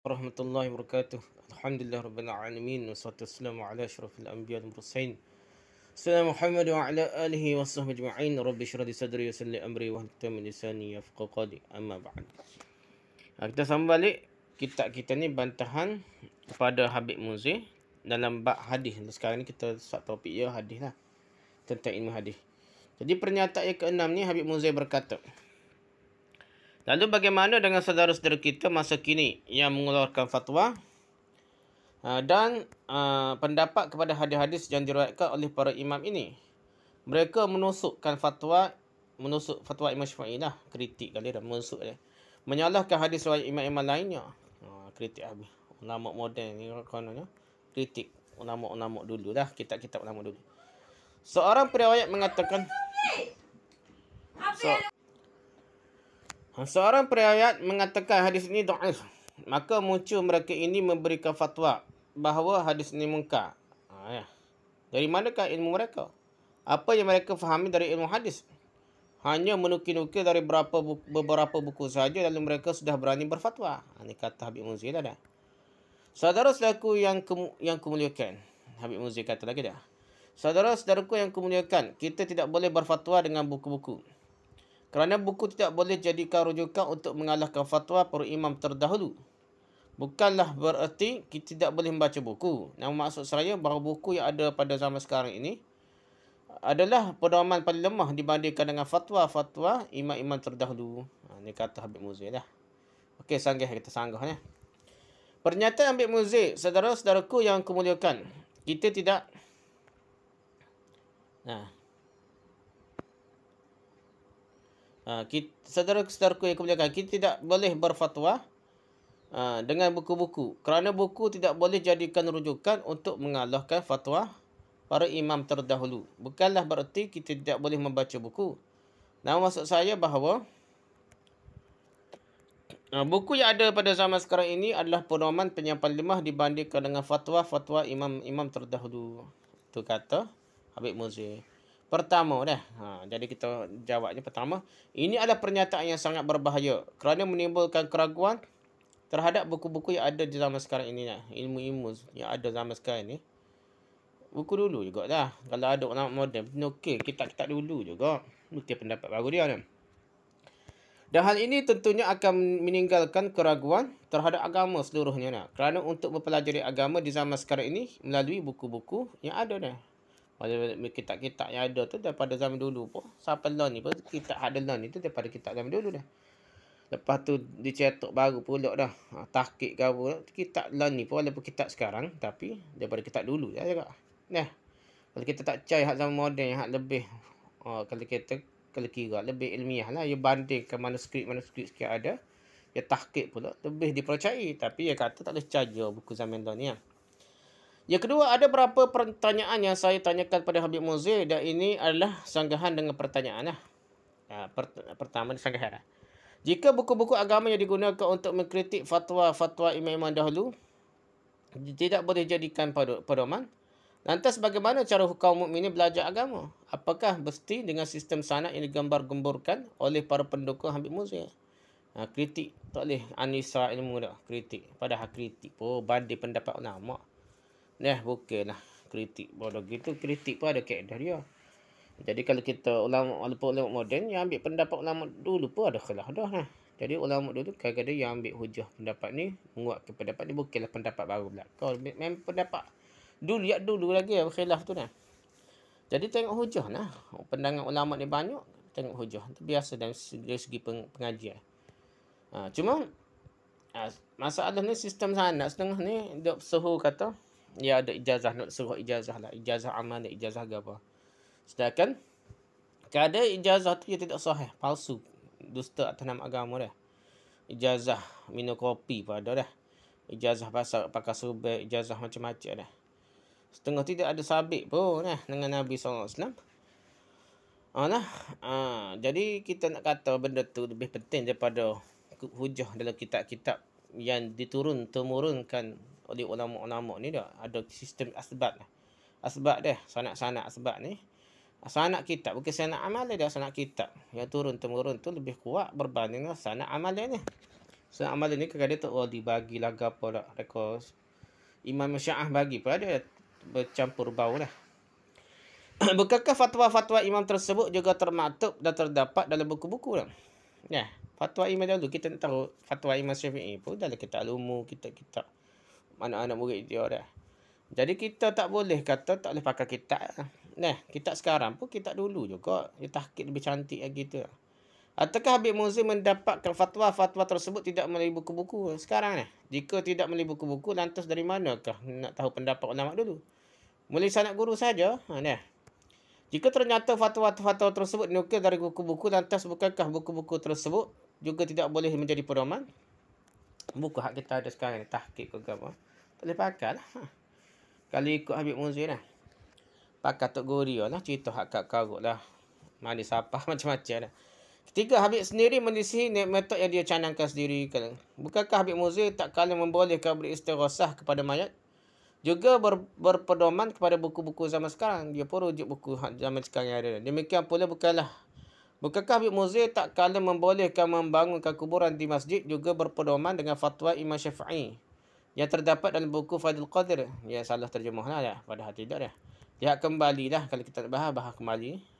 Warahmatullahi wabarakatuh. Alhamdulillah rabbil alamin wassalatu wassalamu ala asyrafil anbiya wal mursalin. Sayyidina Muhammad wa ala alihi washabbihi ajma'in. Rabbi shrah li sadri wa yassir li amri wa hlul min lisani yafqahu qawli. Amma ba'd. Kita sambung balik kitab kita ni bantahan kepada Habib Munzir dalam bab hadis. Sekarang ni kita satu topik ya hadis lah. Tentang ilmu hadis. Jadi pernyataan yang ke-6 ni Habib Munzir berkata, lalu bagaimana dengan saudara-saudara kita masa kini yang mengeluarkan fatwa dan pendapat kepada hadis-hadis yang diriwayatkan oleh para imam ini? Mereka menusuk fatwa Imam Syafi'i lah, kritik kali dah menusuk dia. Menyalahkan hadis riwayat imam-imam lainnya. Kritik habis. Ulama moden ni kononnya kritik ulama-ulama dulu dah, kitab-kitab ulama dulu. Seorang periwayat mengatakan seorang periwayat mengatakan hadis ini dhaif. Maka muncul mereka ini memberikan fatwa bahawa hadis ini munkar. Dari manakah ilmu mereka? Apa yang mereka fahami dari ilmu hadis? Hanya menukil-nukil dari beberapa buku sahaja, lalu mereka sudah berani berfatwa. Ini kata Habib Munzir dah. Saudara-saudaraku yang kemuliakan. Habib Munzir kata lagi dah. Saudara-saudaraku yang kemuliakan, kita tidak boleh berfatwa dengan buku-buku. Kerana buku tidak boleh jadikan rujukan untuk mengalahkan fatwa para imam terdahulu. Bukanlah bererti kita tidak boleh membaca buku. Namun maksud saya bahawa buku yang ada pada zaman sekarang ini adalah pedoman paling lemah dibandingkan dengan fatwa-fatwa imam-imam terdahulu. Ini kata Habib Munzir dah. Okey, kita sanggah ni. Pernyataan Habib Munzir, saudara-saudaraku yang kemuliakan, kita tidak saudara-saudaraku yang kemuliakan, kita tidak boleh berfatwa dengan buku-buku. Kerana buku tidak boleh jadikan rujukan untuk mengalahkan fatwa para imam terdahulu. Bukanlah bererti kita tidak boleh membaca buku. Namun maksud saya bahawa buku yang ada pada zaman sekarang ini adalah pedoman yang paling lemah dibandingkan dengan fatwa-fatwa imam-imam terdahulu. Itu kata Habib Munzir. Pertama dah. Jadi kita jawabnya pertama. Ini adalah pernyataan yang sangat berbahaya kerana menimbulkan keraguan terhadap buku-buku yang ada di zaman sekarang ini. Ilmu-ilmu yang ada zaman sekarang ini. Buku dulu juga dah. Kalau ada orang moden, okey, kitab-kitab dulu juga. Mesti pendapat baru dia ni. Dan hal ini tentunya akan meninggalkan keraguan terhadap agama seluruhnya. Kerana untuk mempelajari agama di zaman sekarang ini melalui buku-buku yang ada dah. Kitab-kitab yang ada tu daripada zaman dulu pun. Sampai lah ni pun kitab ada lah ni tu daripada kitab zaman dulu dah. Lepas tu dicetak baru pula dah. Tahqiq ke apa. Kitab lah ni pun walaupun kitab sekarang. Tapi daripada kitab dulu je juga. Kalau kita tak cari hak zaman moden yang hak lebih. Kalau kira lebih ilmiah lah. Ia bandingkan manuskrip sekian ada. Ia tahqiq pula. Lebih dipercayai. Tapi ia kata tak boleh caja buku zaman lah ni. Yang kedua, ada beberapa pertanyaan yang saya tanyakan pada Habib Munzir dan ini adalah sanggahan dengan pertanyaan lah. Pertama sanggahan lah. Jika buku-buku agama yang digunakan untuk mengkritik fatwa-fatwa imam-imam dahulu tidak boleh jadikan pedoman, lantas bagaimana cara kaum mukminin belajar agama? Apakah mesti dengan sistem sanad yang digambar-gemburkan oleh para pendukung Habib Munzir? Kritik tak boleh anisa ilmu dah. Kritik. Padahal kritik pun banding pendapat ulama. Bukanlah kritik bodoh gitu. Kritik pun ada kaedah dia. Jadi kalau kita ulama moden yang ambil pendapat ulama dulu pun ada khilaf dah. Jadi ulama dulu kadang-kadang yang ambil hujah pendapat ni, menguatkan pendapat ni bukanlah pendapat baru pula. Kalau memang pendapat dulu lagi khilaf tu . Jadi tengok hujah . Pandangan ulama ni banyak, tengok hujah. Itu biasa dari segi pengajian. Cuma masalah ni sistem sanad setengah ni dok suhu kata ya ada ijazah, nak suruh ijazah lah. Ijazah amal, ijazah apa. Sedangkan keadaan ijazah tu dia tidak sahih, palsu. Dusta atas nama agama dah. Ijazah minum kopi pun ada dah. Ijazah pakai subek, ijazah macam-macam dah. Setengah tidak ada sabit pun dengan Nabi SAW. Jadi kita nak kata benda tu lebih penting daripada hujah dalam kitab-kitab yang diturun-temurunkan oleh ulama-ulama ni dah. Ada sistem asbab dah. Sanad-sanad asbab ni. Sanad kitab. Bukan sanad amalan dah. Sanad kitab. Yang turun-temurun tu lebih kuat berbanding sanad amalan ni. So amalan ni kadang-kadang tak dibagi laga apa dah. Rekod Imam Syiah bagi pun ada bercampur bau lah. Bukankah fatwa-fatwa imam tersebut juga termaktub dan terdapat dalam buku-buku lah? Ya, fatwa imam dahulu kita nak tahu fatwa Imam Syafi'i pun dalam kitab Al-Umu, kitab-kitab anak-anak murid dia dah. Jadi kita tak boleh kata tak boleh pakai kitab. Nah, kitab sekarang pun kitab dulu juga. Dia tahqiq lebih cantik lagi tu. Ataukah Habib Muzin mendapatkan fatwa-fatwa tersebut tidak melalui buku-buku sekarang ni? Jika tidak melalui buku-buku, lantas dari manakah nak tahu pendapat ulama dulu? Melalui sanad guru saja. Nah. Jika ternyata fatwa-fatwa tersebut dinukil dari buku-buku, lantas bukankah buku-buku tersebut juga tidak boleh menjadi pedoman? Buku hak kita ada sekarang ni, tahqiq ke apa. Tak boleh pakai lah. Kalau ikut Habib Muzin lah. Pakai Tok Gorio lah, cerita hak kat karut lah. Manis apa, macam-macam lah. Ketiga, Habib sendiri menyisihi metod yang dia canangkan sendiri. Bukankah Habib Muzin tak kala membolehkan beristighosah kepada mayat? Juga berpedoman kepada buku-buku zaman sekarang. Dia pun rujuk buku zaman sekarang yang ada. Demikian pula bukankah Habib Muzin tak kala membolehkan membangunkan kuburan di masjid, juga berpedoman dengan fatwa Imam Syafi'i yang terdapat dalam buku Faidul Qadir. Ya, salah terjemah lah ya. Padahal tidak dah. Lihat kembali dah kalau kita bahas kembali.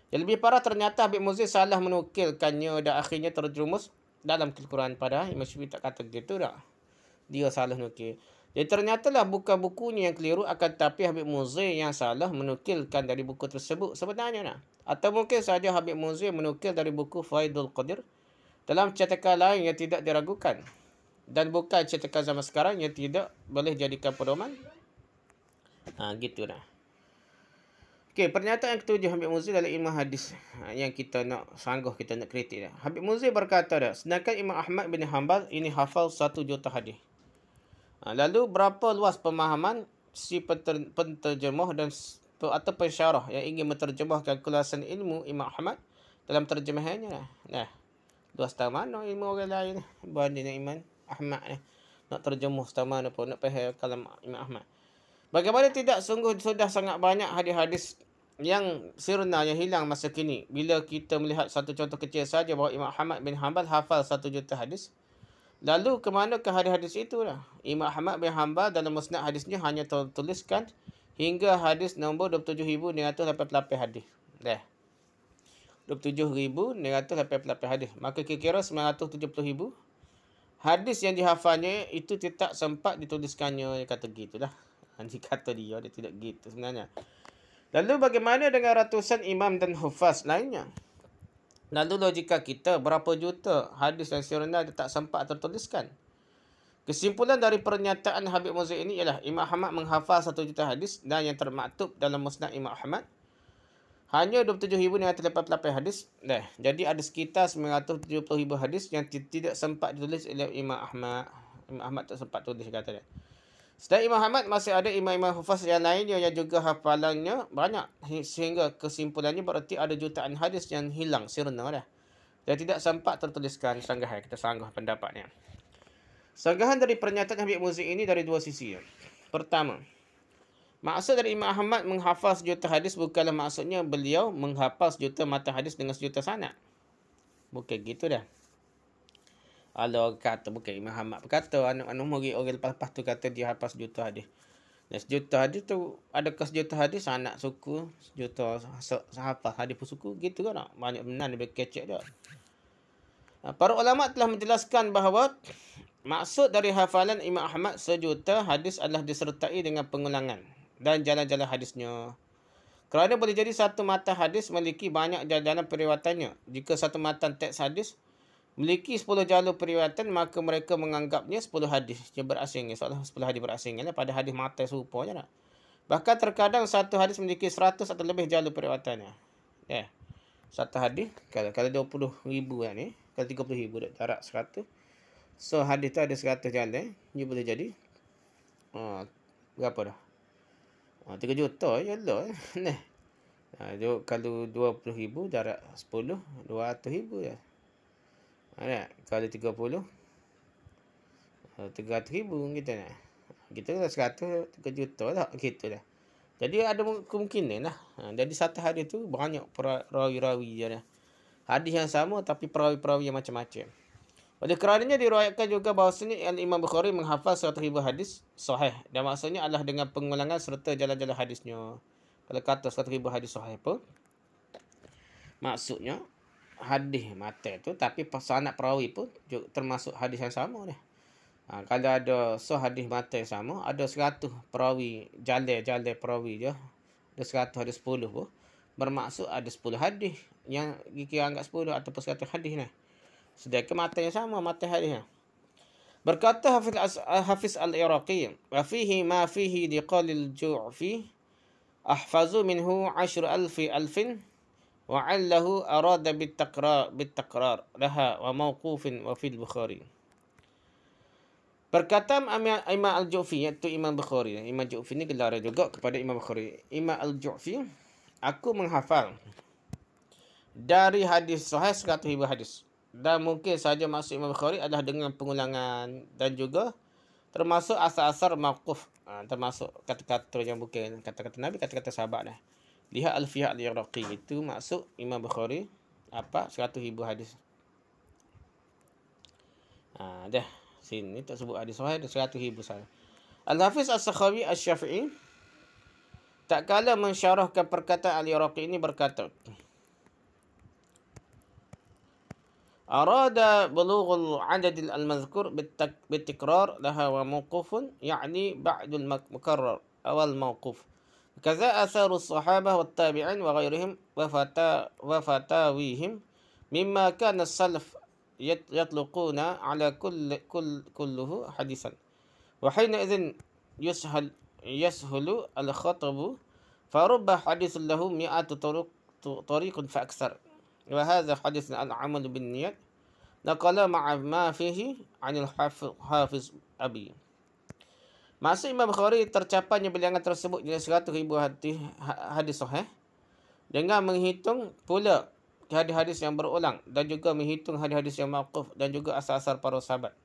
Yang lebih parah, ternyata Habib Muzin salah menukilkannya dan akhirnya terjerumus dalam Al-Quran. Padahal Imam Syafi'i tak kata gitu dah. Dia salah nukil. Jadi ternyatalah bukan bukunya yang keliru, akan tetapi Habib Muzin yang salah menukilkan dari buku tersebut sebenarnya nah. Atau mungkin saja Habib Muzin menukil dari buku Faidul Qadir dalam cetakan lain yang tidak diragukan, dan bukan cetakan zaman sekarang yang tidak boleh jadikan pedoman. Gitu dah. Okey, pernyataan yang ketujuh Habib Muzin dalam ilmu hadis yang kita nak sangguh kita nak kritik dah. Habib Muzin berkata dah, sedangkan Imam Ahmad bin Hanbal ini hafal 1 juta hadis. Lalu berapa luas pemahaman si penterjemah dan atau pensyarah yang ingin menterjemahkan kulasan ilmu Imam Ahmad dalam terjemahannya. Nah, luas tak mana ilmu orang lain banding dengan Imam Ahmad ni. Nak terjemuh tak mana pun nak faham kalam Imam Ahmad. Bagaimana tidak, sungguh sudah sangat banyak hadis-hadis yang sirna yang hilang masa kini. Bila kita melihat satu contoh kecil saja bahawa Imam Ahmad bin Hanbal hafal 1 juta hadis. Lalu ke manakah hadis-hadis itu lah? Imam Ahmad bin Hanbal dalam musnad hadisnya hanya tertuliskan hingga hadis nombor 27,988 hadis. Dah. 27,988 hadis. Maka kira-kira 970,000 hadis yang dihafalnya itu tidak sempat dituliskannya. Dia kata gitu dah. Dia kata dia tidak gitu sebenarnya. Lalu bagaimana dengan ratusan imam dan hufaz lainnya? Lalu logika kita, berapa juta hadis yang sirna tak sempat tertuliskan? Kesimpulan dari pernyataan Habib Muzin ini ialah Imam Ahmad menghafal 1 juta hadis, dan yang termaktub dalam musnad Imam Ahmad hanya 27,988 hadis. Jadi ada sekitar 970,000 hadis yang tidak sempat ditulis oleh Imam Ahmad. Imam Ahmad tak sempat tulis, kata dia. Selain Imam Ahmad, masih ada imam-imam hufaz yang lainnya yang juga hafalannya banyak, sehingga kesimpulannya berarti ada jutaan hadis yang hilang sirna dah, dan tidak sempat tertuliskan. Sanggahan kita sanggah pendapatnya. Sanggahan dari pernyataan Habib Muzin ini dari dua sisi. Pertama, maksud dari Imam Ahmad menghafal 1 juta hadis bukanlah maksudnya beliau menghafal 1 juta matan hadis dengan 1 juta sanad. Bukan gitu dah. Allah kata, bukan Imam Ahmad berkata, anu murid orang lepas tu kata dia hafal 1 juta hadis. Dan 1 juta hadis tu, adakah 1 juta hadis anak suku, 1 juta hafal hadis pun suku, gitu kan tak? Banyak benar dia kecek dah. Para ulama telah menjelaskan bahawa maksud dari hafalan Imam Ahmad 1 juta hadis adalah disertai dengan pengulangan dan jalan-jalan hadisnya. Kerana boleh jadi satu matan hadis memiliki banyak jalan periwayatannya. Jika satu matan teks hadis memiliki 10 jalur periwayatan, maka mereka menganggapnya 10 hadis yang berasing. Seolah 10 hadis berasing. Pada hadis matan serupa je tak? Bahkan terkadang satu hadis memiliki 100 atau lebih jalur periwayatannya. Satu hadis, kalau 20,000 ni, kalau 30,000 jarak 100. So hadis tu ada 100 jalan. Dia boleh jadi berapa dah? 3 juta je lah. Kalau 20,000 jarak 10, 200,000 je. Kalau 30, 300,000 kita nak. Kita dah 100, 3 juta lah. Gitu dah. Jadi ada kemungkinan lah. Jadi satu hadis tu banyak rawi-rawi je dah. Hadis yang sama tapi perawi-perawi yang macam-macam. Oleh kerananya diriwayatkan juga bahawasanya Imam Bukhari menghafal 100,000 hadis sahih. Dan maksudnya adalah dengan pengulangan serta jalan-jalan hadisnya. Kalau kata 100,000 hadis sahih pun, maksudnya hadis mata tu, tapi sanad perawi pun termasuk hadis yang sama dah. Kalau ada hadis mata yang sama, ada 100 perawi, jalan perawi je. Ada 100, ada 10 pun. Bermaksud ada 10 hadis yang kira anggap 10 ataupun 100 hadis lah. Sedangkan mata yang sama, mata hadisnya. Berkata Hafiz Al-Iraqi, wa fihi ma fihi liqalil ju'fi ahfazu minhu 10,000 wa 'allahu arada bitakrar laha wa mawqufin wa fil Bukhari. Perkataan Imam Al-Ju'fi, iaitu Imam Bukhari. Imam Ju'fi ni gelar juga kepada Imam Bukhari. Imam Al-Ju'fi, aku menghafal dari hadis sahih 100,000 hadis. Dan mungkin saja maksud Imam Bukhari adalah dengan pengulangan dan juga termasuk asar-asar mauquf, termasuk kata-kata yang bukan kata-kata Nabi, kata-kata sahabat dah. Lihat Al-Fiyah Al-Iraqi, itu maksud Imam Bukhari 100,000 hadis. Dah sini tak sebut hadis sahih, ada 100,000 sahaja. Al-Hafiz As-Sakhawi Asy-Syafi'i tak kala mensyarahkan perkataan Al-Iraqi ini berkata, arada bulughul adad al-mazkur bitikrar laha wa mawqufun, yani ba'dul mukarrar awal mawquf. Kaza atharu as-sahabah wat tabi'in wa ghairihim wa fatawihim mimma kana as-salaf yatluquna ala kulluhu hadisan. Wa hina idzin yashulu al-khatab farubba haditsun lahu mi'atu tariqun fa aksar. Wa hadha haditsun al-amal bin niyat naqala ma'a ma fihi 'anil hafiz Abi. Maksud Imam Bukhari tercapainya bilangan tersebut dengan 100,000 hadis sahih dengan menghitung pula hadis-hadis yang berulang dan juga menghitung hadis-hadis yang mauquf dan juga asar-asar para sahabat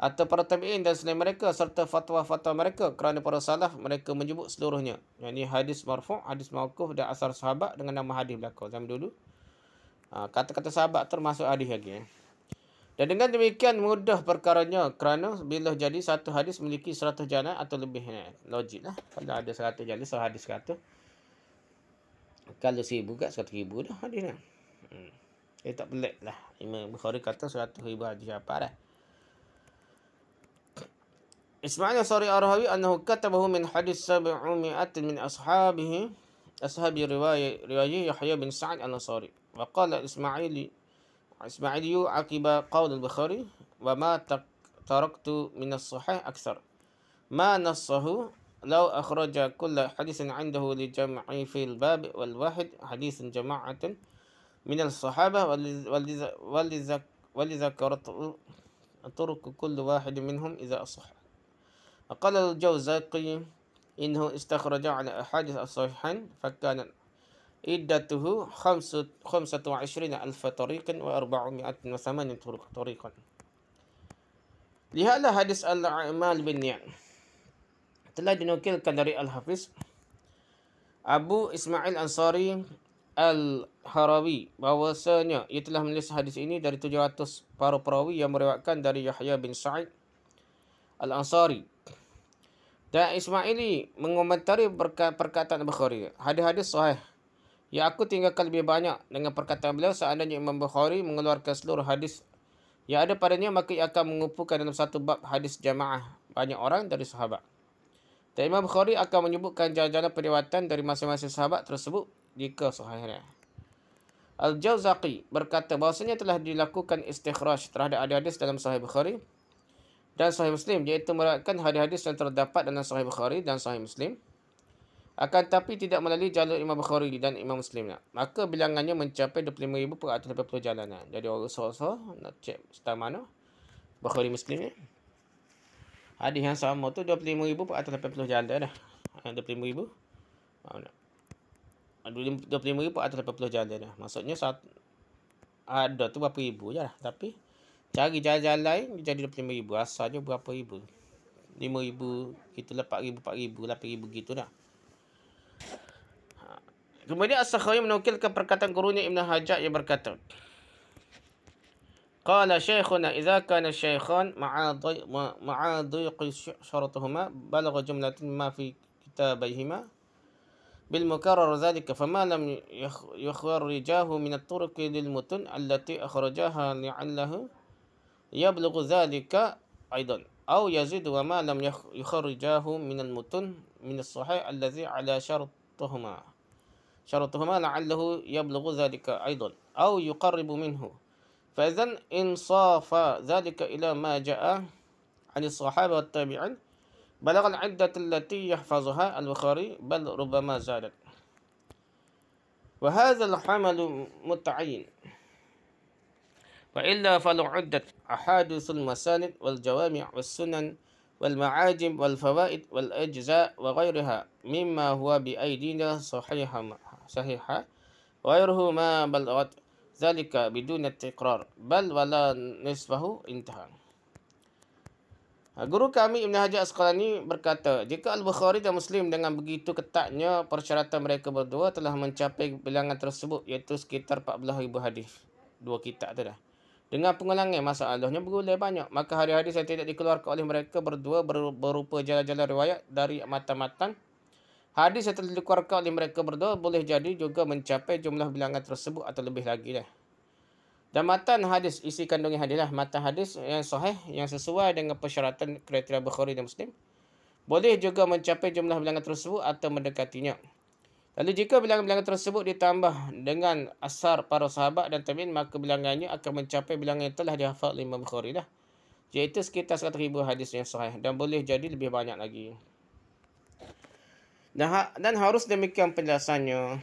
atau para tabi'in dan selain mereka serta fatwa-fatwa mereka, kerana para salaf mereka menyebut seluruhnya, yakni hadis marfu', hadis mauquf dan asar sahabat dengan nama hadis belaka zaman dulu. Kata-kata sahabat termasuk hadis lagi. Dan dengan demikian mudah perkaranya, kerana bila jadi satu hadis memiliki 100 jalan atau lebih. Logik lah. Kalau ada 100 jalan, hadis 100. Kalau 1,000 kat 100,000 dah hadisnya. Tak pelik lah. Imam Bukhari kata 100,000 hadis apa dah. Ismail Ansari Ar-Rahawi annahu katabahu min hadis 700 min ashabi riwayat Yahya bin Sa'ad Al-Ansari. Wa qala Ismaili aqiba qaul al-Bukhari wa ma taraktu min as-sahih akthar ma nassahu law akhraja kull hadithin 'indahu li jam'i fil bab wal wahid hadithan jama'atan min as-sahabah wal zakarat turuq kull wahid minhum idza asah. Qala al-Jawzaqi innahu istakhraja 'ala ahadith as-sahihain fa kanat iddatuhu 25,000 tariqan wa 408 tariqan. Lihatlah hadis al-a'mal bin niyat. Telah dinukilkan dari Al-Hafiz Abu Ismail Ansari Al-Harawi bahwasanya ia telah menulis hadis ini dari 700 para perawi yang meriwayatkan dari Yahya bin Sa'id Al-Ansari. Dan Ismaili mengomentari perkataan Bukhari, hadis-hadis sahih ya aku tinggalkan lebih banyak dengan perkataan beliau, seandainya Imam Bukhari mengeluarkan seluruh hadis yang ada padanya, maka ia akan mengumpulkan dalam satu bab hadis jamaah banyak orang dari sahabat. Dan Imam Bukhari akan menyebutkan jalan-jalan periwayatan dari masing-masing sahabat tersebut jika sahihnya. Al-Jawzaqi berkata bahawasanya telah dilakukan istikhraj terhadap hadis dalam Sahih Bukhari dan Sahih Muslim, iaitu meriwayatkan hadis-hadis yang terdapat dalam Sahih Bukhari dan Sahih Muslim, akan tapi tidak melalui jalur Imam Bukhari dan Imam Muslim. Maka bilangannya mencapai 25,480 jalan. Jadi orang usaha nak cek start mana Bukhari Muslim ni. Hadis yang sama tu 25,480 jalan dah. 25,000. 25,480 jalan dah. Maksudnya ada tu berapa ribu je lah. Tapi cari jalan-jalan lain jadi 25,000. Asalnya berapa ribu? 5,000, kita 4,000, 8,000 gitu dah. Kemudian As-Sakhawi menukilkan perkataan gurunya Ibn Hajar yang berkata, قال شيخنا إذا كان الشيخان مع ضيق شرطهما بلغ جملة ما في كتابيهما بالمكرر ذلك فما لم يخرجاه من الطرق للمتن التي أخرجاها لعله يبلغ ذلك أيضا أو يزيد وما لم يخرجاه من المتن من الصحيح الذي على شرطهما لعله يبلغ ذلك أيضا أو يقرب منه فإذن إنصاف ذلك إلى ما جاء عن الصحابة والتابعين بلغ العدة التي يحفظها البخاري بل ربما زادت وهذا الحمل متعين وإلا فلو عدت أحاديث المساند والجوامع والسنن والمعاجم والفوائد والأجزاء وغيرها مما هو بأيدينا صحيحة وغيره ما بلغت ذلك بدون التكرار بل ولا نصفه انتهى. Guru kami Ibn Hajar Asqalani berkata, jika Al-Bukhari dan Muslim dengan begitu ketatnya persyaratan mereka berdua telah mencapai bilangan tersebut, iaitu sekitar 14,000 hadis. Dua kitab tu dah. Dengan pengulangan masalahnya berulang banyak, maka hadis-hadis yang tidak dikeluarkan oleh mereka berdua berupa jalan-jalan riwayat dari matan-matan. Hadis yang telah dikeluarkan oleh mereka berdua boleh jadi juga mencapai jumlah bilangan tersebut atau lebih lagi dah. Dan matan hadis, isi kandungan hadis lah. Matan hadis yang sahih, yang sesuai dengan persyaratan kriteria Bukhari dan Muslim, boleh juga mencapai jumlah bilangan tersebut atau mendekatinya. Lalu jika bilangan-bilangan tersebut ditambah dengan asar para sahabat dan tabi'in, maka bilangannya akan mencapai bilangan yang telah dihafal oleh Imam Bukhari lah. Iaitu sekitar 100,000 hadis yang sahih. Dan boleh jadi lebih banyak lagi. Dan harus demikian penjelasannya.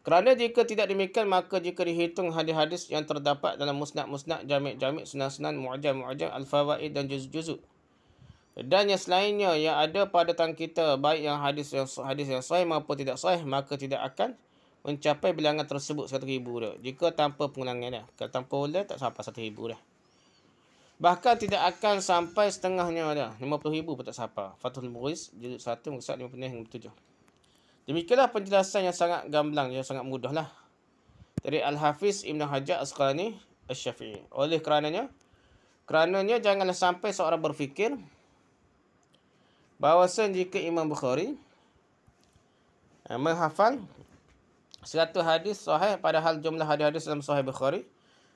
Kerana jika tidak demikian, maka jika dihitung hadis-hadis yang terdapat dalam musnad-musnad, jami'-jami', sunan-sunan, mu'jam-mu'jam, al-fawaid dan juz-juzuk, dan yang selainnya yang ada pada tangan kita, baik yang hadis yang sahih maupun tidak sahih, maka tidak akan mencapai bilangan tersebut 1,000 dah. Jika tanpa pengulangan dah. Kalau tanpa ulang tak sampai 1,000 dah. Bahkan tidak akan sampai setengahnya dah. 50,000 pun tak sampai. Fathul Mughis juzuk 1 muka 56-57. Demikianlah penjelasan yang sangat gamblang, yang sangat mudah lah dari Al-Hafiz Ibn Hajar Asqalani Asy-Syafi'i. Oleh kerananya janganlah sampai seorang berfikir bahawa jika Imam Bukhari menghafal 100 hadis sahih, padahal jumlah hadis-hadis dalam Sahih Bukhari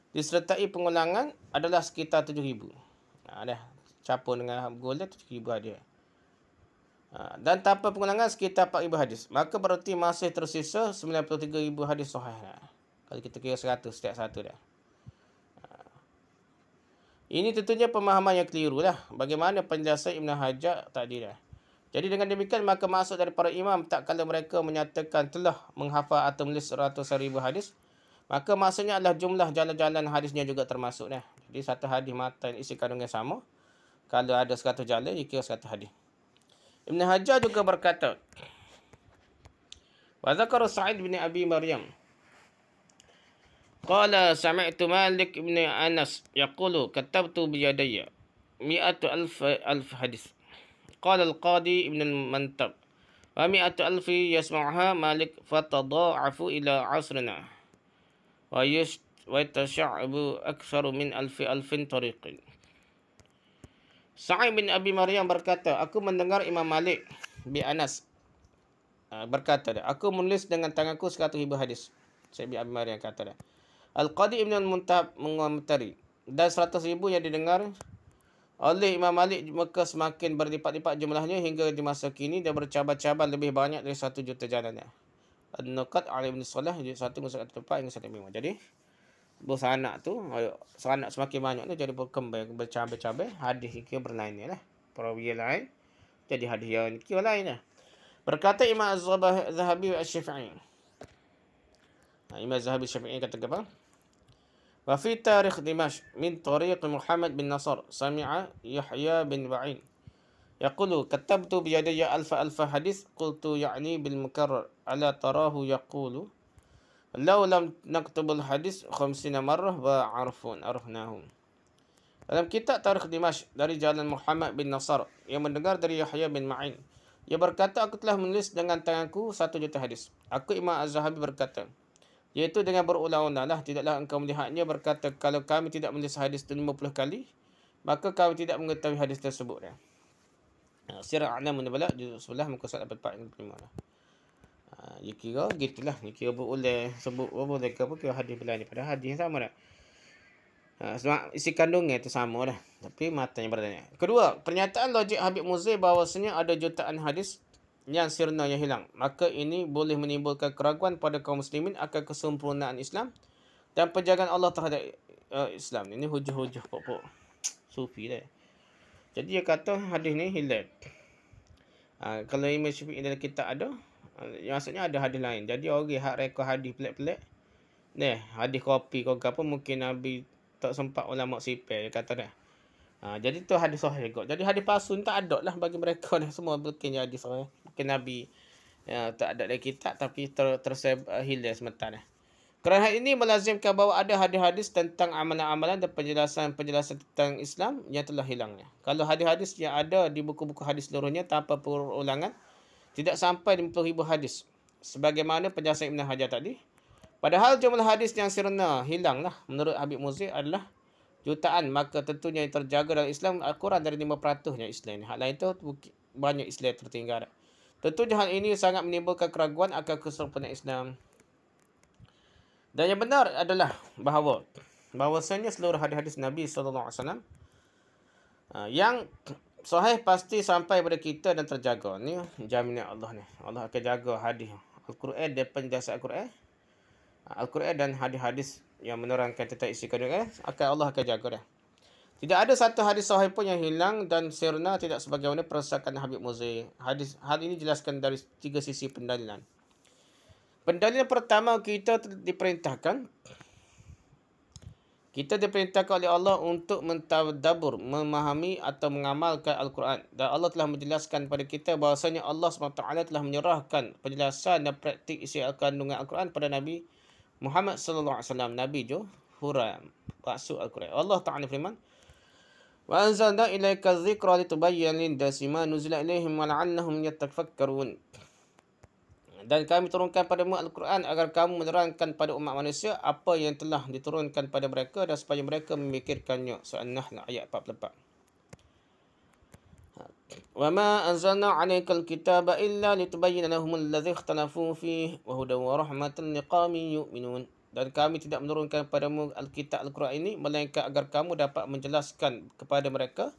disertai pengulangan adalah sekitar 7,000. Dah campur dengan gula 7,000 hadis. Dan tanpa pengulangan sekitar 4,000 hadis. Maka berarti masih tersisa 93,000 hadis sahih. Kalau kita kira 100 setiap satu dah. Ini tentunya pemahaman yang keliru lah. Bagaimana penjelasan Ibn Hajar tadi dah. Jadi dengan demikian, maka maksud dari para imam tak kala mereka menyatakan telah menghafal atau menulis ratusan ribu hadis, maka maksudnya adalah jumlah jalan-jalan hadisnya juga termasuk dah. Jadi satu hadis matan isi kandungan sama. Kalau ada 100 jalan, dikira 100 hadis. Ibn Hajar juga berkata, wa dzakara Sa'id bin Abi Maryam qala sami'tu Malik bin Anas yaqulu katabtu bi yadayya 100,000 hadis. Qala al-Qadi Ibn al-Mantab wa 100,000 yasma'uha Malik fatadha'afu ila 'asrina wa yatasha'abu aktsaru min alfin tariqin. Sa'id bin Abi Maryam berkata, aku mendengar Imam Malik bin Anas berkata, aku menulis dengan tanganku 100,000 hadis. Sa'id bin Abi Maryam kata, Al-Qadi Ibn al-Muntab mengomentari, dan 100,000 yang didengar oleh Imam Malik maka semakin berlipat-lipat jumlahnya hingga di masa kini dan bercabar-cabar lebih banyak dari 1 juta jalannya. An-Nuqat Ali bin Salah juz 1 muka 1 hingga 1 jadi bersanak tu, sanak semakin banyak tu jadi berkembang, bercabar-cabar hadis kira berlain lah. Perawi lain jadi hadis yang kira lain lah. Berkata Imam Az-Zahabi Asy-Syafi'i. Imam Az-Zahabi Asy-Syafi'i kata apa? Wa fi tarikh Dimashq min tariq Muhammad bin Nasr sami'a Yahya bin Ba'in yaqulu katabtu bi yadayya alfa hadis qultu ya'ni bil mukarrar ala tarahu yaqulu law lam naktubul hadis 50 marrah wa arafnahum. Dalam kitab Tarikh Dimashq dari jalan Muhammad bin Nasr yang mendengar dari Yahya bin Ma'in, ia berkata, aku telah menulis dengan tanganku 1 juta hadis. Aku Imam Az-Zahabi berkata, Iaitu dengan berulang-ulang lah. Tidaklah engkau melihatnya berkata, kalau kami tidak menulis hadis itu 50 kali, maka kami tidak mengetahui hadis tersebut. Sirah A'lam An-Nubala, juzuk 11, muka surat 44-45 lah. Dia kira gitulah. Dia kira berulang sebut boleh ke apa, kira hadis belanja. Pada hadis sama dah. Sebab isi kandungnya itu sama dah. Tapi matanya berbeza. Kedua, pernyataan logik Habib Muzir bahawasanya ada jutaan hadis yang sirna yang hilang. Maka ini boleh menimbulkan keraguan pada kaum muslimin akan kesempurnaan Islam dan penjagaan Allah terhadap Islam. Ini hujah-hujah pokok sufi dah. Jadi dia kata hadis ni hilang. Kalau Imam Syafi'i dalam kitab ada, maksudnya ada hadis lain. Jadi orang hak rekod hadis pelik-pelik. Hadis kopi kau apa mungkin Nabi tak sempat ulama sipil kata dah. Jadi tu hadis sahih juga. Jadi hadis palsu ni tak ada lah bagi mereka dah, semua mungkin hadis sahih. Mungkin Nabi tak ada dalam kitab tapi hilang sementara dah. Kerana hal ini melazimkan bahawa ada hadis-hadis tentang amalan-amalan dan penjelasan-penjelasan tentang Islam yang telah hilangnya. Kalau hadis-hadis yang ada di buku-buku hadis seluruhnya tanpa perulangan tidak sampai 50,000 hadis. Sebagaimana penjelasan Ibn Hajar tadi. Padahal jumlah hadis yang sirna hilanglah menurut Habib Muzir adalah jutaan. Maka tentunya yang terjaga dalam Islam kurang dari 5%-nya Islam. Hal lain tu banyak Islam tertinggal. Tentunya hal ini sangat menimbulkan keraguan akan kesempurnaan Islam. Dan yang benar adalah bahawasanya seluruh hadis-hadis Nabi SAW yang sahih pasti sampai pada kita dan terjaga. Ni jaminan Allah ni. Allah akan jaga hadis Al-Quran daripada penjelasan Al-Quran dan hadis-hadis yang menerangkan tentang isi kandungan Allah akan jaga dah. Tidak ada satu hadis sahih pun yang hilang dan sirna tidak sebagaimana persakan Habib Muzir. Hal ini dijelaskan dari 3 sisi pendalilan. Pendalilan pertama, kita diperintahkan oleh Allah untuk mentadabbur, memahami atau mengamalkan Al-Quran. Dan Allah telah menjelaskan kepada kita bahawasanya Allah SWT telah menyerahkan penjelasan dan praktik isi kandungan Al-Quran pada Nabi Muhammad sallallahu alaihi wasallam, Nabi Juhura maksud Al-Quran. Allah Ta'ala firman, "Wa anzalna ilaika dzikra litubayyana lin-nasi ma nuzila ilaihim wa la'allahum yatafakkarun." Dan kami turunkan padamu Al-Quran agar kamu menerangkan pada umat manusia apa yang telah diturunkan pada mereka dan supaya mereka memikirkannya. Surah An-Nahl ayat 44. "Wa ma anzalna 'alaikal kitaba illa litubayyana lahumul ladzi ikhtalafu fihi wa hudan wa rahmatan liqaumin yu'minun." Dan kami tidak menurunkan padamu Alkitab Al-Quran ini melainkan agar kamu dapat menjelaskan kepada mereka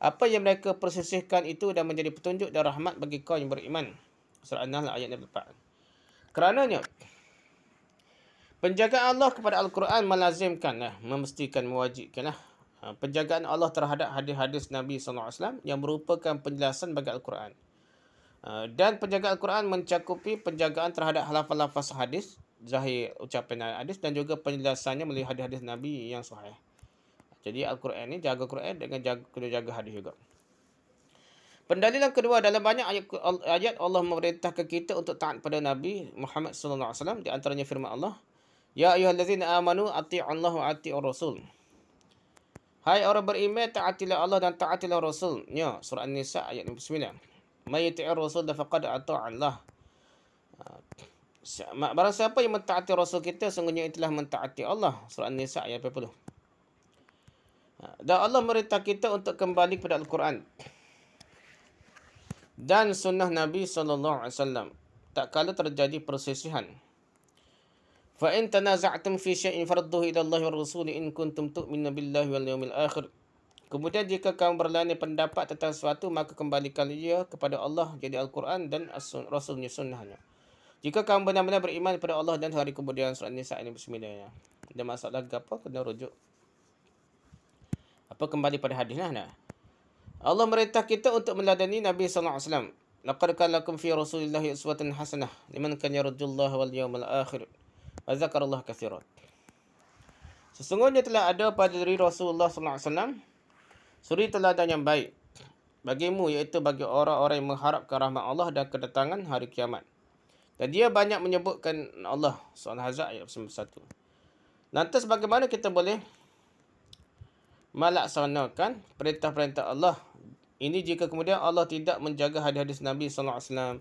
apa yang mereka persisihkan itu dan menjadi petunjuk dan rahmat bagi kaum yang beriman. Surah An-Nahl ayat 44. Kerananya penjagaan Allah kepada Al-Quran melazimkan, memastikan, mewajibkan penjagaan Allah terhadap hadis-hadis Nabi SAW yang merupakan penjelasan bagi Al-Quran. Dan penjagaan Al-Quran mencakupi penjagaan terhadap lafaz-lafaz hadis, zahir ucapan hadis dan juga penjelasannya melalui hadis-hadis Nabi yang sahih. Jadi Al-Quran ni jaga Quran dengan jaga hadis juga. Pendalilan kedua, dalam banyak ayat Allah memerintahkan kita untuk taat pada Nabi Muhammad SAW. Di antaranya firman Allah, "Ya ayyuhallazina amanu atti'ullaha wa atti'ur rasul." Hai orang beriman, taatilah Allah dan taatilah Rasulnya. Surah An-Nisa ayat 59. "May yuti'ir rasul faqad ata'a Allah." Barang siapa yang mentaati Rasul kita, sungguhnya itulah mentaati Allah. Surah An-Nisa ayat 40. Dan Allah memerintah kita untuk kembali kepada Al-Quran dan sunnah Nabi SAW tak kala terjadi perselisihan. "Fa in tanaza'tum fi syai'in farudduhu ila Allah wa rasul in kuntum tu'minuna billahi wal yawmil akhir." Kemudian jika kamu berlain pendapat tentang sesuatu, maka kembalikan ia kepada Allah, jadi Al-Quran dan Rasulnya, sunnahnya. Jika kamu benar-benar beriman kepada Allah dan hari kemudian. Surah Nisa ayat 9. Ada masalah ke apa, kena rujuk kembali pada hadis lah. Allah merintah kita untuk meladani Nabi SAW. "Laqad kana lakum fi Rasulillahi uswatun hasanah liman kana yarjullaha wal yawmal akhir wa dzakarallaha katsiran." Sesungguhnya telah ada pada diri Rasulullah SAW suri teladan yang baik bagimu, iaitu bagi orang-orang yang mengharapkan rahmat Allah dan kedatangan hari kiamat. Dan dia banyak menyebutkan Allah. Surah Al-Ahzab ayat 91. Lantas bagaimana kita boleh melaksanakan perintah-perintah Allah ini jika kemudian Allah tidak menjaga hadis-hadis Nabi SAW?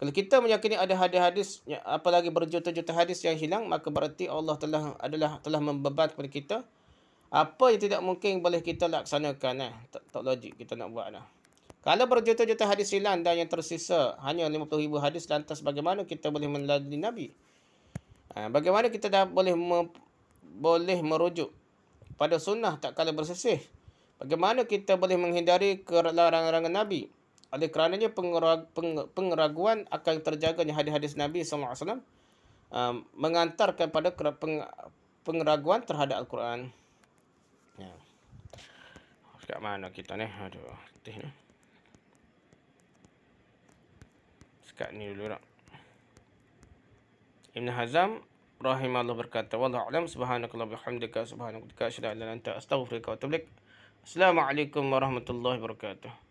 Kalau kita meyakini ada hadis-hadis, apalagi berjuta-juta hadis yang hilang, maka berarti Allah telah membeban kepada kita apa yang tidak mungkin boleh kita laksanakan. Tak logik kita nak buat dah. Kalau berjuta-juta hadis hilang dan yang tersisa hanya 50,000 hadis, lantas bagaimana kita boleh meneladani Nabi? Bagaimana kita dah boleh merujuk pada sunnah tak kala bersisih? Bagaimana kita boleh menghindari larangan Nabi? Oleh kerananya pengeraguan akan terjaganya hadis-hadis Nabi SAW mengantarkan pada pengeraguan terhadap Al-Quran. Ya. Kat mana kita ni? Aduh, teh ni. Sekat ni dulu tak. Ibn Hazm rahimahullah berkata, wallahu a'lam, subhanakallah bihamdika, subhanaka asyhadu an la ilaha illa anta, astaghfiruka wa atubu ilaik. Assalamualaikum warahmatullahi wabarakatuh.